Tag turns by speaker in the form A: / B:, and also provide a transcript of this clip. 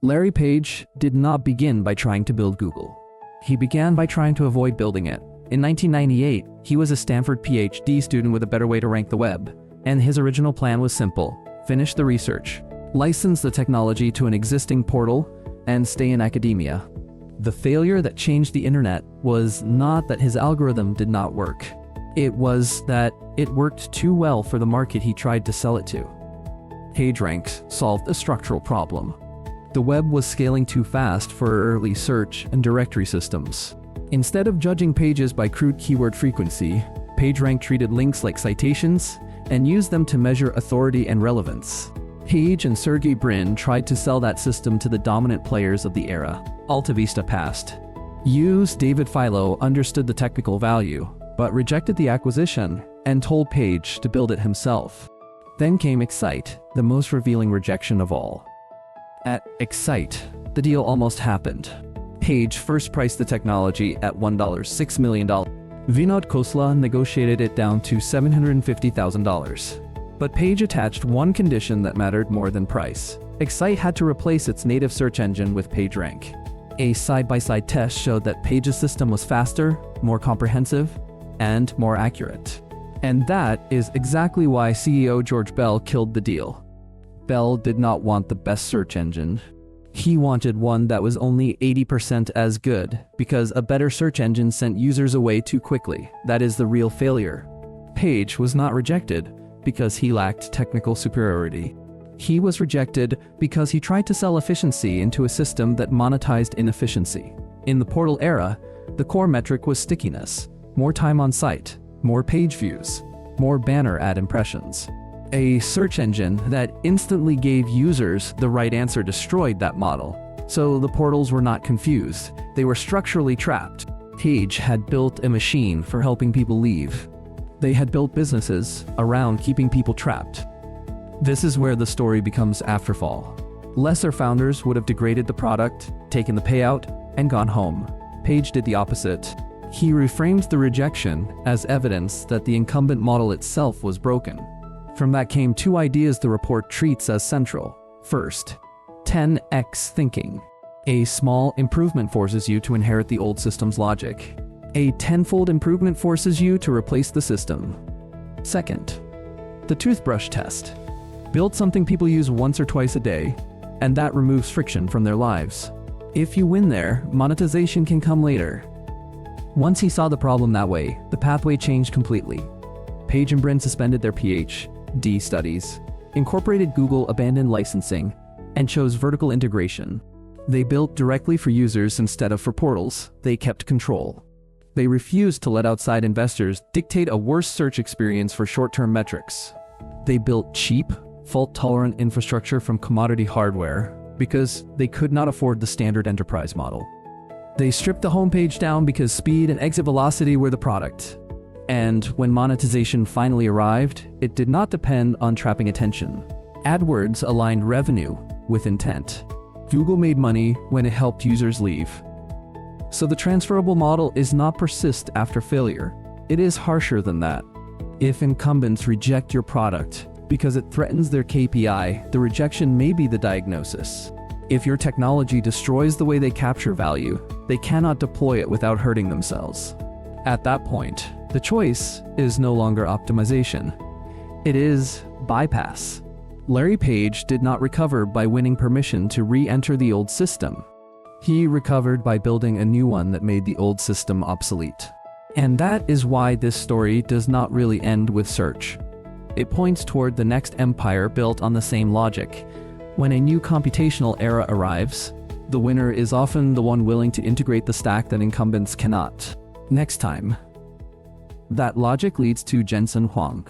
A: Larry Page did not begin by trying to build Google. He began by trying to avoid building it. In 1998, he was a Stanford PhD student with a better way to rank the web, and his original plan was simple: finish the research, license the technology to an existing portal, and stay in academia. The failure that changed the internet was not that his algorithm did not work. It was that it worked too well for the market he tried to sell it to. PageRank solved a structural problem. The web was scaling too fast for early search and directory systems. Instead of judging pages by crude keyword frequency, PageRank treated links like citations and used them to measure authority and relevance. Page and Sergey Brin tried to sell that system to the dominant players of the era. AltaVista passed. David Filo understood the technical value, but rejected the acquisition and told Page to build it himself. Then came Excite, the most revealing rejection of all. At Excite, the deal almost happened. Page first priced the technology at $6 million. Vinod Khosla negotiated it down to $750,000. But Page attached one condition that mattered more than price. Excite had to replace its native search engine with PageRank. A side-by-side test showed that Page's system was faster, more comprehensive, and more accurate. And that is exactly why CEO George Bell killed the deal. Bell did not want the best search engine. He wanted one that was only 80% as good, because a better search engine sent users away too quickly. That is the real failure. Page was not rejected because he lacked technical superiority. He was rejected because he tried to sell efficiency into a system that monetized inefficiency. In the portal era, the core metric was stickiness, more time on site, more page views, more banner ad impressions. A search engine that instantly gave users the right answer destroyed that model. So the portals were not confused. They were structurally trapped. Page had built a machine for helping people leave. They had built businesses around keeping people trapped. This is where the story becomes afterfall. Lesser founders would have degraded the product, taken the payout, and gone home. Page did the opposite. He reframed the rejection as evidence that the incumbent model itself was broken. From that came two ideas the report treats as central. First, 10x thinking. A small improvement forces you to inherit the old system's logic. A tenfold improvement forces you to replace the system. Second, the toothbrush test. Build something people use once or twice a day, and that removes friction from their lives. If you win there, monetization can come later. Once he saw the problem that way, the pathway changed completely. Page and Brin suspended their PhD studies, incorporated Google abandoned licensing, and chose vertical integration. They built directly for users instead of for portals. They kept control. They refused to let outside investors dictate a worse search experience for short-term metrics. They built cheap, fault-tolerant infrastructure from commodity hardware because they could not afford the standard enterprise model. They stripped the homepage down because speed and exit velocity were the product. And when monetization finally arrived, it did not depend on trapping attention. AdWords aligned revenue with intent. Google made money when it helped users leave. So the transferable model is not persist after failure. It is harsher than that. If incumbents reject your product because it threatens their KPI, the rejection may be the diagnosis. If your technology destroys the way they capture value, they cannot deploy it without hurting themselves. At that point, the choice is no longer optimization. It is bypass. Larry Page did not recover by winning permission to re-enter the old system. He recovered by building a new one that made the old system obsolete. And that is why this story does not really end with search. It points toward the next empire built on the same logic. When a new computational era arrives, the winner is often the one willing to integrate the stack that incumbents cannot. Next time, that logic leads to Jensen Huang.